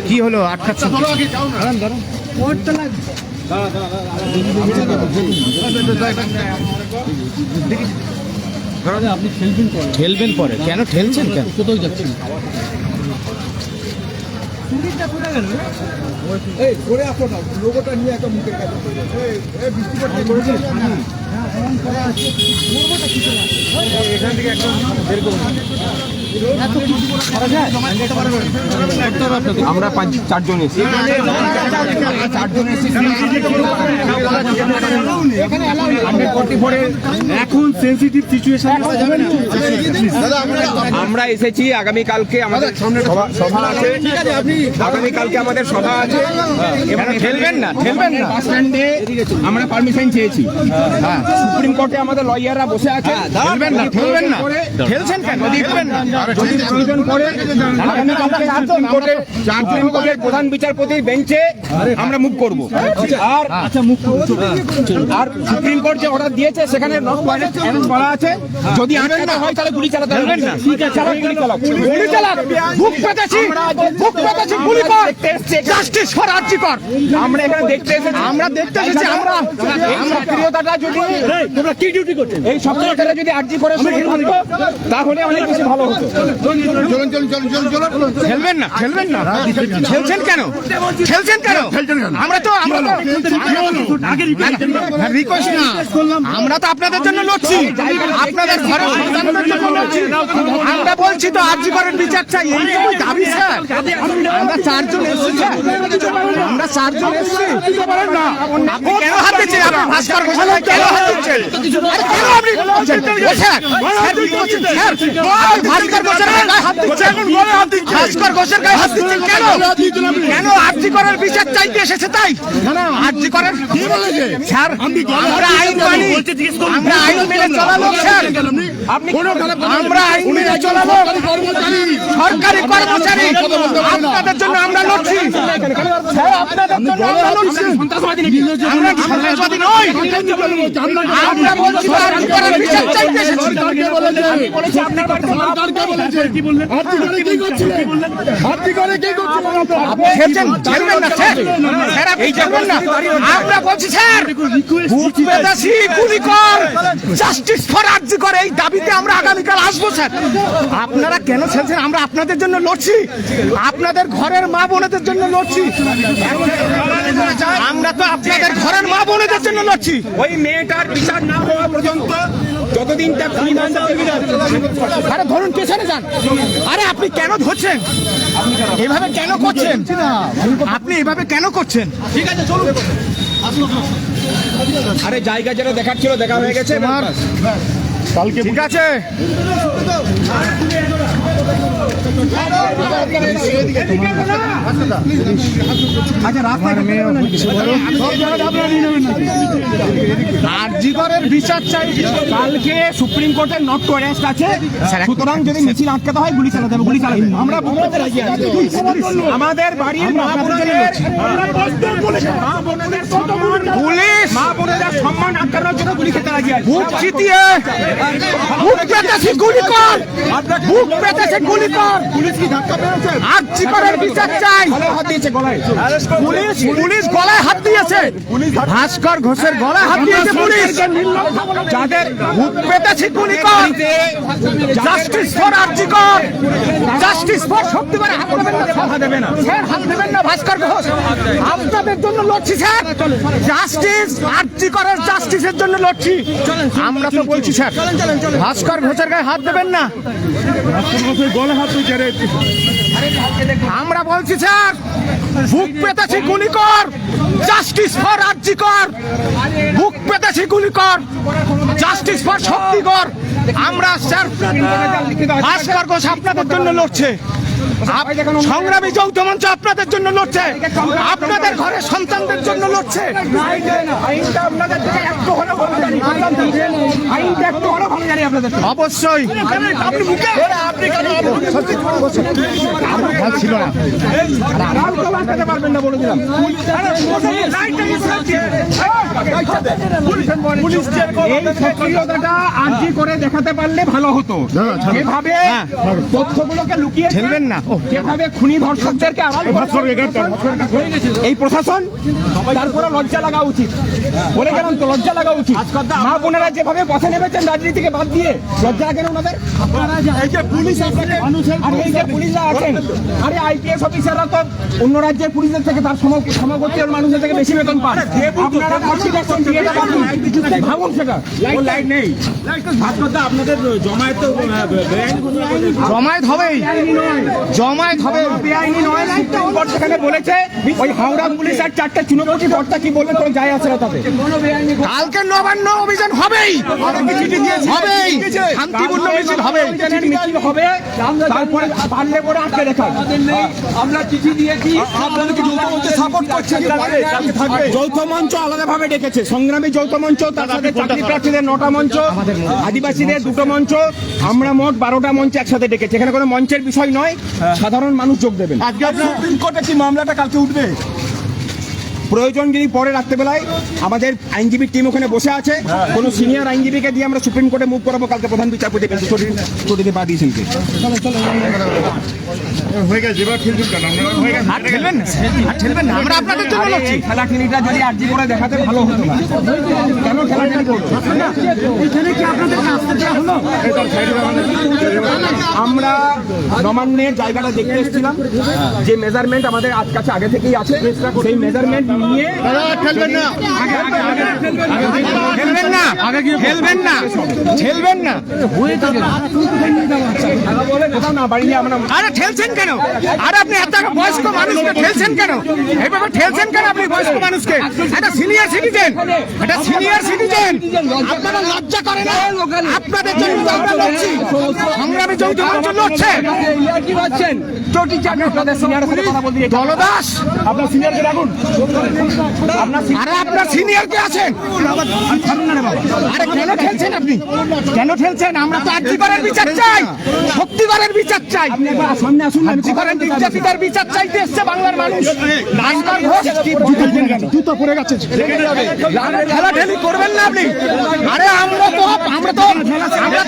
কি হলো আটকাচ্ছেন? আপনি ঠেলবেন পরে, কেন ঠেলছেন? কেন কোথাও যাচ্ছেন? লোগোটা নিয়ে একটা মুখের কাছে এখান থেকে একদম বের করুন। আমরা 4 জন এসেছি। এখন সেনসিটিভ সিচুয়েশন আমরা এসেছি, আগামীকালকে আমাদের সভা আছে, আগামীকালকে আমাদের সভা আছে। ঠেলবেন না, ঠেলবেন না। বাস স্ট্যান্ডে আমরা পারমিশন চেয়েছি, সুপ্রিম কোর্টে আমাদের লয়াররা বসে আছে। ঠেলবেন না, ঠেলবেন না। ঠেলছেন কেন? ঠেলবেন না। যদি প্রয়োজন পড়ে আগামীকালকে সুপ্রিম কোর্টের প্রধান বিচারপতির বেঞ্চে আমরা মুভ করব। আর সুপ্রিম কোর্ট যে অর্ডার দিয়েছে সেখানে নট ভায়োলেন্স বলা আছে, যদি আটকানো হয় তাহলে গুলি চালাতে হবে না। ঠিক আছে, চালাক গুলি চালাক, গুলি চালাক, বুক পেতেছি, বুক পেতেছি, গুলি কর, জাস্টিস ফর আরজি কর। আমরা এখানে দেখতে এসেছি, আমরা দেখতে এসেছি। আমরা এই সক্রিয়তাটা যদি তোমরা কি ডিউটি করতে, এই সক্রিয়তাটা যদি আরজি করে শুরু করতো তাহলে অনেক বেশি ভালো হতো। চলুন চলুন চলুন চলুন চলুন। খেলবেন না, খেলবেন না। খেলছেন কেন? খেলছেন কেন? আমরা তো রিকোয়েস্ট না, আমরা তো আপনাদের জন্য লড়ছি, আপনাদের ঘরে সন্তানদের জন্য লড়ছি। আমরা বলছি তো আরজি করেন বিচার চাই, এই দাবি স্যার। আমরা 4 জন এসেছি, আমরা 4 জন এসেছি। আপনি কেন হাত দিচ্ছেন? আপনি ভাস্কর ঘোষাল কেন হাত দিচ্ছেন? কেন আপনি ভাস্কর ঘোষের গায়ে হাত দিচ্ছেন? ভাস্কর ঘোষের গায়ে হাত দিচ্ছেন কেন? কেন? আরজি করার বিচার চাইতে এসেছে তাই? আরজি করার স্যার, আমরা আইন মানি, আমরা আইন মেনে চলা লোক স্যার। আপনি আমরা আইন মেনে চলা লোক, সরকারি কর্মচারী। আপনাদের জন্য আমরা লড়ছি স্যার, আপনাদের জন্য আমরা লড়ছি। আমরা সন্ত্রাসবাদী নই, আমরা বলছি আরজি করার বিচার চাইতে এসেছি। বলেছি আপনার সরকারকে বলেছে কি বললেন? আরজি করে কি করছিলেন? আরজি করে কি করছিলেন? আপনি খেলছেন, খেলবেন না স্যার, স্যার আপনি খেলবেন না। আমরা বলছি স্যার, বুক পেতেছি, গুলি কর, জাস্টিস ফর আরজি কর, এই দাবিতে আমরা আগামীকাল আসবো স্যার। আপনারা কেন খেলছেন? আমরা আপনাদের জন্য লড়ছি, আপনাদের ঘরের মা বোনেদের জন্য লড়ছি। আমরা তো আপনাদের ঘরের মা বোনেদের জন্য লড়ছি। ওই মেয়েটার বিচার না হওয়া পর্যন্ত যতদিন তার আরে ধরুন পেছনে যান। আরে আপনি কেন ধরছেন? এভাবে কেন করছেন? আপনি এভাবে কেন করছেন? ঠিক আছে চলুন। আরে জায়গা যেটা দেখার ছিল দেখা হয়ে গেছে কালকে, ঠিক আছে। আরজি করের বিচার চাই। কালকে সুপ্রিম কোর্টের নট টু অ্যারেস্ট আছে, সুতরাং যদি মিছিল আটকাতে হয় গুলি চালাতে হবে, গুলি চালাতে হবে। আমরা বুঝতে রাজি আছি। আমাদের বাড়ির মা বোনেদের পুলিশ মা বোনেদের সম্মান আটকানোর জন্য গুলি খেতে রাজি আছে। বুক চিতিয়ে বুক পেতেছি, গুলি কর, বুক পেতেছে, গুলি কর। পুলিশ কি ধাক্কা মেরেছে? আরজি করের বিচার চাই। হাত দিয়েছে গলায় পুলিশ, পুলিশ গলায় হাত দিয়েছে, ভাস্কর ঘোষের গলায় হাত দিয়েছে পুলিশ। যাদের বুক পেতেছি, গুলি কর, জাস্টিস ফর আরজি কর, জাস্টিস ফর শক্তিবারে হাত দেবেন না, হাত দেবেন না স্যার, হাত দেবেন না ভাস্কর ঘোষ। আপনাদের জন্য লড়ছি স্যার, জাস্টিস আরজি করার জাস্টিসের জন্য লড়ছি। আমরা তো বলছি স্যার, ভাস্কর ঘোষের গায়ে হাত দেবেন না। আমরা বলছি স্যার, বুক পেতেছি, গুলি কর, জাস্টিস ফর আরজি কর, বুক পেতেছি, গুলি কর, জাস্টিস ফর শক্তি কর। আমরা স্যার ভাস্কর ঘোষ আপনাদের জন্য লড়ছে। সংগ্রামী যৌথ মঞ্চ আপনাদের জন্য লড়ছে, আপনাদের ঘরের সন্তানদের জন্য লড়ছে। আইনটা আপনাদের থেকে একটু হলেও ভালো জানি, আইনটা একটু হলেও ভালো জানি আপনাদের। অবশ্যই আপনি মুখে আপনি কেন ছিল না পারবেন না বলে দিলাম। এই সক্রিয়তাটা আর্জি করে দেখাতে পারলে ভালো হতো। যেভাবে তথ্যগুলোকে লুকিয়ে ঠেলবেন না, যেভাবে খুনি ধর্ষকদেরকে এই প্রশাসন, তারপরে লজ্জা লাগা উচিত। বলে গেলাম তো, লজ্জা লাগা উচিত। মা বোনেরা যেভাবে পথে নেমেছেন রাজনীতিকে বাদ দিয়ে, লজ্জা লাগে না ওনাদের? এই যে পুলিশ আর এই যে পুলিশরা আছেন, আরে আইপিএস অফিসাররা তো অন্য রাজ্যের পুলিশদের থেকে তার সমবর্তী মানুষের থেকে বেশি বেতন পান। আপনারা কর্তৃপক্ষ দিয়ে ভাবুন সেটা। লাইট নেই, আপনাদের জমায়েত তো জমায়েত হবেই, জমায়েত হবে, বেআইনি নয়। সেখানে বলেছে ওই হাওড়া পুলিশ আর 4টা চুনপটি কর্তা কি বলবে কোনো যায় আসে না তাতে। কালকে নবান্ন অভিযান হবেই, হবেই, শান্তিপূর্ণ মিছিল হবে, মিছিল হবে। তারপরে পারলে পরে আটকে রেখা। আমরা চিঠি দিয়েছি, আপনাদেরকে যৌথ মঞ্চে সাপোর্ট করছে। যৌথ মঞ্চ আলাদাভাবে ডেকেছে, সংগ্রামী যৌথ মঞ্চ, তার সাথে চাকরি প্রার্থীদের 9টা মঞ্চ, আদিবাসীদের 2টো মঞ্চ, আমরা মোট 12টা মঞ্চ একসাথে ডেকেছি। এখানে কোনো মঞ্চের বিষয় নয়, সাধারণ মানুষ যোগ দেবেন। আজকে সুপ্রিম কোর্টে কি মামলাটা কালকে উঠবে? প্রয়োজন যদি পরে রাত্রেবেলায় আমাদের আইনজীবীর টিম ওখানে বসে আছে, কোনো সিনিয়র আইনজীবীকে দিয়ে আমরা সুপ্রিম কোর্টে মুভ করাবো কালকে প্রধান বিচারপতি ছুটিতে পা দিয়েছেন। খেলাখেলিটা যদি আর্জি করে দেখাতে ভালো হতো না, কেন খেলাখেলি করবো? আমরা নবান্নের জায়গাটা দেখতে এসেছিলাম, যে মেজারমেন্ট আমাদের কাছে আগে থেকেই আছে, সেই মেজারমেন্ট নিয়ে খেলবেন না, খেলবেন না, খেলবেন না, খেলবেন না। আরে ঠেলছেন কেন? আরে আপনি এত বয়স্ক মানুষকে ঠেলছেন কেন? এইভাবে ঠেলছেন কেন আপনি বয়স্ক মানুষকে? এটা সিনিয়র সিটিজেন, এটা সিনিয়র সিটিজেন। আপনারা লজ্জা করে না? আপনাদের জন্য আমরা লড়ছি, সংগ্রামী যৌথ মঞ্চ লড়ছে। কি বলছেন? চটি চাকরি আপনাদের সিনিয়রের সাথে কথা বলতে দলদাস, আপনার সিনিয়রকে রাখুন। আরে আপনার সিনিয়র কে আছেন? আরে কেন ঠেলছেন আপনি? কেন ঠেলছেন? আমরা তো আর্জিকরের বিচার চাই, সত্যিকারের বিচার চাই। সামনে আসুন, আর্জিকরের নির্যাতিতার বিচার চাইতে এসছে বাংলার মানুষ। ভাস্কর ঘোষ জুতো পড়ে গেছে, খেলাঠেলি করবেন না আপনি। আরে আমরা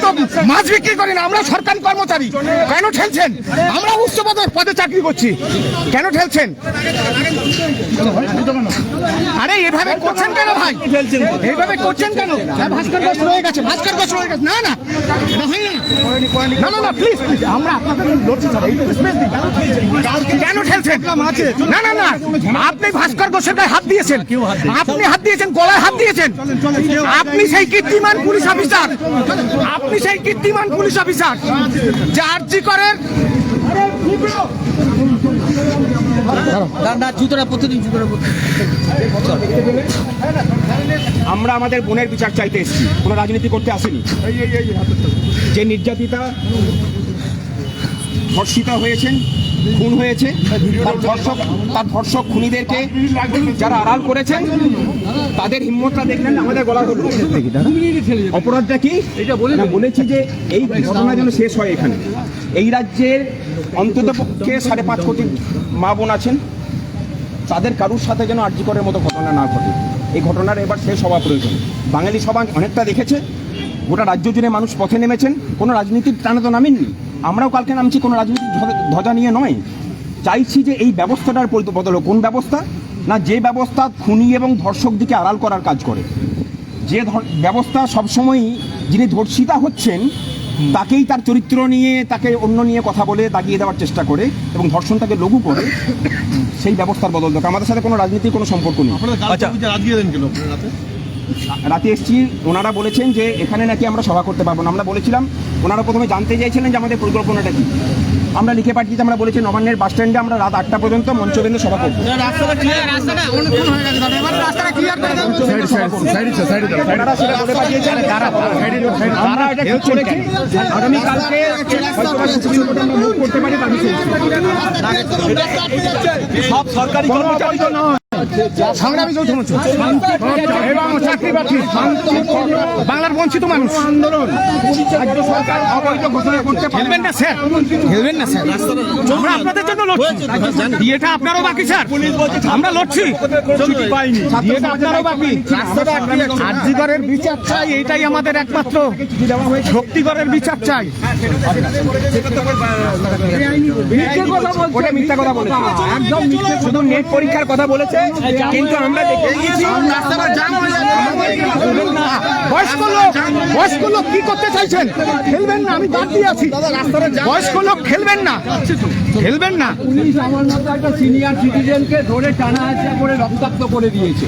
তো মাছ বিক্রি করি না, আমরা সরকারি কর্মচারী। কেন ঠেলছেন? আমরা উচ্চ পদে চাকরি করছি, কেন ঠেলছেন? আরে এভাবে করছেন কেন ভাই? এইভাবে করছেন কেন? ভাস্কর ঘোষ রয়ে গেছে, ভাস্কর ঘোষ রয়ে গেছে। না না না না না, প্লিজ প্লিজ, আমরা আপনাদের লড়ছি স্যার, এই স্পেস দিন। কেন ঠেলছেন? না না না, আপনি ভাস্কর ঘোষের গায়ে হাত দিয়েছেন, আপনি হাত দিয়েছেন, গলায় হাত দিয়েছেন। আপনি সেই কীর্তিমান পুলিশ অফিসার, আপনি সেই কীর্তিমান পুলিশ অফিসার যে আর্জি করেন। আমরা আমাদের বোনের বিচার চাইতে এসেছি, কোনো রাজনীতি করতে আসেনি। যে নির্যাতিতা, ধর্ষিতা হয়েছেন, খুন হয়েছে, তার ধর্ষক খুনিদেরকে যারা আড়াল করেছেন তাদের হিম্মতটা দেখলেন আমাদের গলা হলো। অপরাধটা কি বলেছি যে এই ঘটনা যেন শেষ হয়। এখানে এই রাজ্যের অন্তত পক্ষে 5.5 কোটি মা বোন আছেন, তাদের কারুর সাথে যেন আর্জিকরের মতো ঘটনা না ঘটে। এই ঘটনার এবার শেষ হওয়া প্রয়োজন। বাঙালি সভা অনেকটা দেখেছে, গোটা রাজ্য জুড়ে মানুষ পথে নেমেছেন, কোনো রাজনীতির টানে তো নামেননি। আমরাও কালকে নামছি কোনো রাজনীতির ধ্বজা নিয়ে নয়। চাইছি যে এই ব্যবস্থাটার বদল। কোন ব্যবস্থা? না যে ব্যবস্থা খুনি এবং ধর্ষক দিকে আড়াল করার কাজ করে, যে ব্যবস্থা সবসময়ই যিনি ধর্ষিতা হচ্ছেন তাকেই তার চরিত্র নিয়ে, তাকে অন্য নিয়ে কথা বলে দাগিয়ে দেওয়ার চেষ্টা করে এবং ধর্ষণটাকে লঘু করে, সেই ব্যবস্থার বদল দরকার। আমাদের সাথে কোনো রাজনীতির কোনো সম্পর্ক নেই। রাতে এসছি, ওনারা বলেছেন যে এখানে নাকি আমরা সভা করতে পারবো না। আমরা বলেছিলাম, ওনারা প্রথমে জানতে চাইছিলেন যে আমাদের পরিকল্পনাটা কি। আমরা লিখে পাঠিয়েছি, আমরা বলেছি নবান্নের বাস স্ট্যান্ডে আমরা রাত 8টা পর্যন্ত মঞ্চবেন্দ্র সভা করবো। আপনারা সেটা বলে পাঠিয়েছেন, তারা এটা ঠিক করেছে। আগামীকালকে হয়তো সুপ্রিম কোর্টে আমরা মুভ করতে পারি, দাবি সব সরকারি কর্মচারী তো নয়, সংগ্রামী যৌথ মঞ্চ এবং চাকরি প্রার্থী বাংলার বঞ্চিত মানুষ আন্দোলন। রাজ্য সরকার অবৈধ ঘোষণা করতে খেলবেন না স্যার, খেলবেন না স্যার, আমরা আপনাদের জন্য লড়ছি। বিয়েটা আপনারও বাকি স্যার, আমরা লড়ছি, বিয়েটা আপনারও বাকি। আর্যিকরের বিচার চাই, এইটাই আমাদের একমাত্র শক্তিগড়ের বিচার চাই। ওটা মিথ্যা কথা বলেছে, একদম মিথ্যে, শুধু নেট পরীক্ষার কথা বলেছে, কিন্তু আমরা দেখে গিয়েছি বয়স্ক লোক কি করতে চাইছেন? খেলবেন না, আমি বাদ দিয়ে আছি। বয়স্ক লোক খেলবেন না, খেলবেন না। পুলিশ আমার মতো একটা সিনিয়র সিটিজেনকে ধরে টানা হাঁচড়া করে রক্তাক্ত করে দিয়েছে।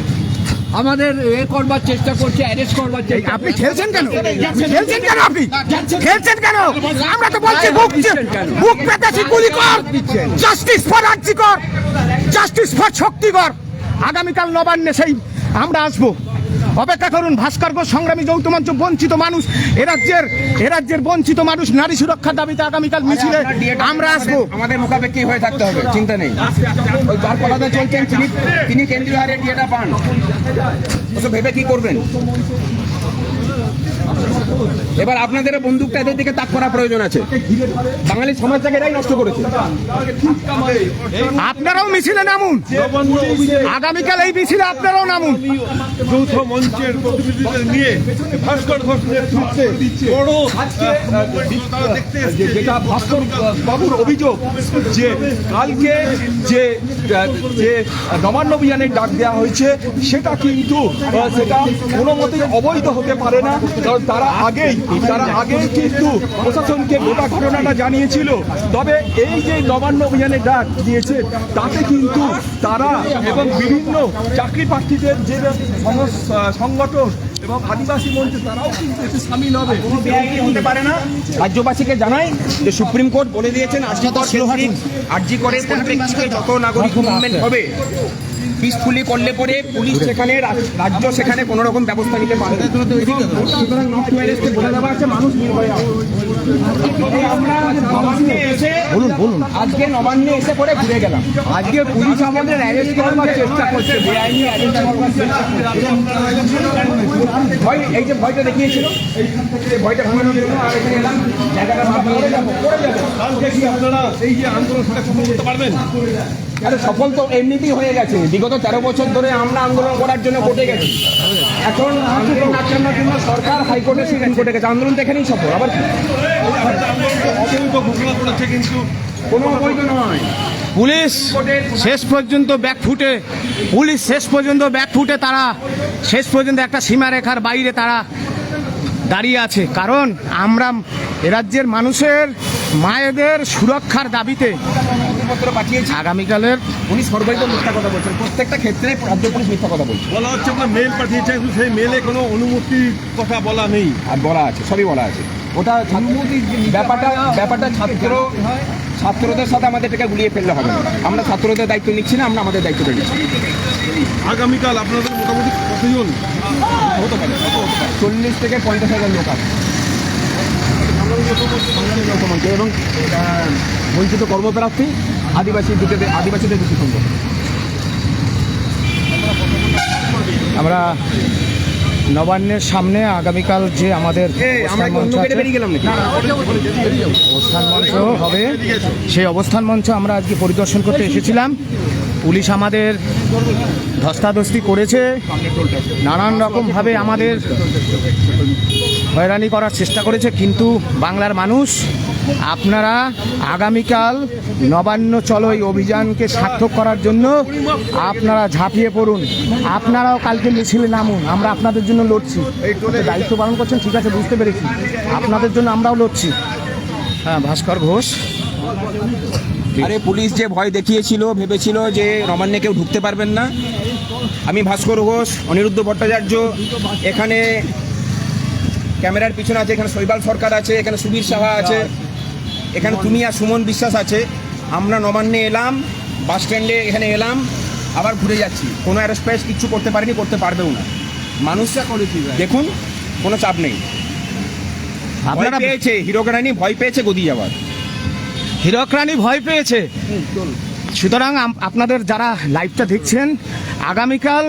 আমাদের করবার চেষ্টা করছে, অ্যারেস্ট করবার চেষ্টা। আপনি খেলছেন কেন? খেলছেন কেন? আপনি খেলছেন কেন? আমরা তো বলছি বুক পেতেছি, গুলি কর, justice for RG Kar, justice for Shaktigarh. আগামীকাল নবান্নে সেই আমরা আসবো, অপেক্ষা করুন। ভাস্কর ঘোষ সংগ্রামী যৌথ মঞ্চ বঞ্চিত মানুষ, এরাজ্যের বঞ্চিত মানুষ নারী সুরক্ষার দাবিতে আগামীকাল মিছিলে আমরা আসবো। আমাদের মোকাবেকি হয়ে থাকতে হবে, চিন্তা নেই। ওই যার কথাটা চলছেন তিনি কেন্দ্রীয় হারে ডিএটা পান, ওসব ভেবে কি করবেন? এবার আপনাদের বন্দুকটা এদের দিকে তাক করা প্রয়োজন আছে। বাঙালি সমাজটাকে এরাই নষ্ট করেছে। আপনারাও মিছিলে নামুন, আগামীকাল এই মিছিলে আপনারাও নামুন। যৌথ মঞ্চের প্রতিনিধিদের নিয়ে ভাস্কর ঘোষ নেতৃত্বে বড় দেখতে যেটা ভাস্কর বাবুর অভিযোগ যে কালকে যে নবান্ন অভিযানের ডাক দেওয়া হয়েছে সেটা কিন্তু সেটা কোনো মতেই অবৈধ হতে পারে না, কারণ তারা আগেই কিন্তু প্রশাসনকে গোটা ঘটনাটা জানিয়েছিল। তবে এই যে নবান্ন অভিযানের ডাক দিয়েছে তাতে কিন্তু তারা এবং বিভিন্ন চাকরি প্রার্থীদের যে সংগঠন এবং আদিবাসী মঞ্চ তারাও কিন্তু এতে সামিল হবে। কোনো বেআইনি হতে পারে না। রাজ্যবাসীকে জানাই যে সুপ্রিম কোর্ট বলে দিয়েছেন আরজি করে পরিপ্রেক্ষিতে যত নাগরিক মুভমেন্ট হবে পিসফুলি করলে পরে পুলিশ সেখানে রাজ্য সেখানে কোনো রকম ব্যবস্থা নিতে পারে। সুতরাং নট টু অ্যারেস্টে বলে দেওয়া আছে, মানুষ নির্ভয়ে আমরা নবান্নে এসে বলুন আজকে নবান্নে এসে পরে ঘুরে গেলাম। আজকে পুলিশ আমাদের অ্যারেস্ট করবার চেষ্টা করছে, বেআইনি অ্যারেস্ট করবার চেষ্টা করছে। ভয়, এই যে ভয়টা দেখিয়েছিল এই ভয়টা ভাঙানোর জন্য আর এখানে এলাম, জায়গাটা করে যাবো। কালকে কি আপনারা এই যে আন্দোলন সেটা সফল করতে পারবেন? আরে সফল তো এমনিতেই হয়ে গেছে। বিগত 13 বছর ধরে আমরা আন্দোলন করার জন্য কোর্টে গেছি, এখন আন্দোলন আচরণের জন্য সরকার হাইকোর্টে সুপ্রিম কোর্টে গেছে। আন্দোলন তো এখানেই সফল। আবার কি অবৈধ ঘোষণা করেছে, কিন্তু কোনো অবৈধ নয়। পুলিশ শেষ পর্যন্ত ব্যাকফুটে তারা শেষ পর্যন্ত একটা সীমারেখার বাইরে তারা দাঁড়িয়ে আছে। কারণ আমরা এরাজ্যের মানুষের মায়েদের সুরক্ষার দাবিতে পত্র পাঠিয়েছি। আগামীকালের উনি সর্বৈধ মিথ্যা কথা বলছেন, প্রত্যেকটা ক্ষেত্রে রাজ্য পুলিশ মিথ্যা কথা বলছে। বলা হচ্ছে আপনার মেল পাঠিয়েছে, কিন্তু সেই মেলে কোনো অনুমতির কথা বলা নেই। আর বলা আছে, সবই বলা আছে। ওটা ব্যাপারটা ছাত্রদের সাথে আমাদের এটাকে গুলিয়ে ফেললে হবে না। আমরা ছাত্রদের দায়িত্ব নিচ্ছি না, আমরা আমাদের দায়িত্বটা নিচ্ছি। আগামীকাল আপনাদের মোটামুটি কতজন হতে পারে 40 থেকে 50,000 লোক আছে এবং বঞ্চিত কর্মপ্রার্থী আদিবাসীদের দুটি সংগঠন। আমরা নবান্নের সামনে আগামীকাল যে আমাদের আমরা কি অন্য গেটে বেরিয়ে গেলাম নাকি? অবস্থান মঞ্চ হবে, সেই অবস্থান মঞ্চ আমরা আজকে পরিদর্শন করতে এসেছিলাম। পুলিশ আমাদের ধস্তাধস্তি করেছে, নানান রকমভাবে আমাদের হয়রানি করার চেষ্টা করেছে, কিন্তু বাংলার মানুষ আপনারা আগামীকাল নবান্ন চলো এই অভিযানকে সার্থক করার জন্য আপনারা ঝাঁপিয়ে পড়ুন। আপনারাও কালকে মিছিলে নামুন, আমরা আপনাদের জন্য লড়ছি। দায়িত্ব পালন করছেন, ঠিক আছে, বুঝতে পেরেছি, আপনাদের জন্য আমরাও লড়ছি। হ্যাঁ, ভাস্কর ঘোষ। আরে পুলিশ যে ভয় দেখিয়েছিল, ভেবেছিল যে নবান্নে কেউ ঢুকতে পারবেন না। আমি ভাস্কর ঘোষ, অনিরুদ্ধ ভট্টাচার্য, এখানে ক্যামেরার পিছনে আছে, এখানে শৈবাল সরকার আছে, এখানে সুবীর সাহা আছে, এখানে তুমি আর সুমন বিশ্বাস আছে, আমরা নবান্নে এলাম, বাস স্ট্যান্ডে এখানে এলাম, আবার ঘুরে যাচ্ছি, কোনো অ্যারেস্ট কিচ্ছু করতে পারিনি, করতে পারবেও না। মানুষরা করেছি দেখুন, কোনো চাপ নেই। ভয় আপনারা পেয়েছে হিরক রানী, ভয় পেয়েছে গদি যাওয়ার। হীরক রানী ভয় পেয়েছে। সুতরাং আপনাদের যারা লাইভটা দেখছেন, আগামীকাল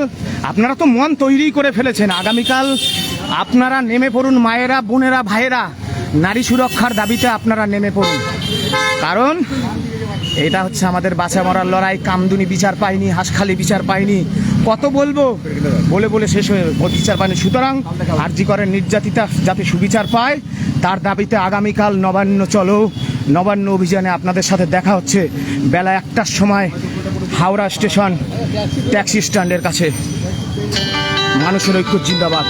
আপনারা তো মন তৈরি করে ফেলেছেন, আগামীকাল আপনারা নেমে পড়ুন, মায়েরা, বোনেরা, ভাইয়েরা, নারী সুরক্ষার দাবিতে আপনারা নেমে পড়ুন। কারণ এটা হচ্ছে আমাদের বাঁচা মরার লড়াই। কামদুনি বিচার পায়নি, হাঁসখালি বিচার পায়নি, কত বলবো, বলে বলে শেষ হয়ে বিচার পায়নি। সুতরাং আরজি করের নির্যাতিতা যাতে সুবিচার পায় তার দাবিতে আগামীকাল নবান্ন চলো, নবান্ন অভিযানে আপনাদের সাথে দেখা হচ্ছে বেলা 1টার সময় হাওড়া স্টেশন ট্যাক্সি স্ট্যান্ডের কাছে। মানুষের ঐক্য জিন্দাবাদ।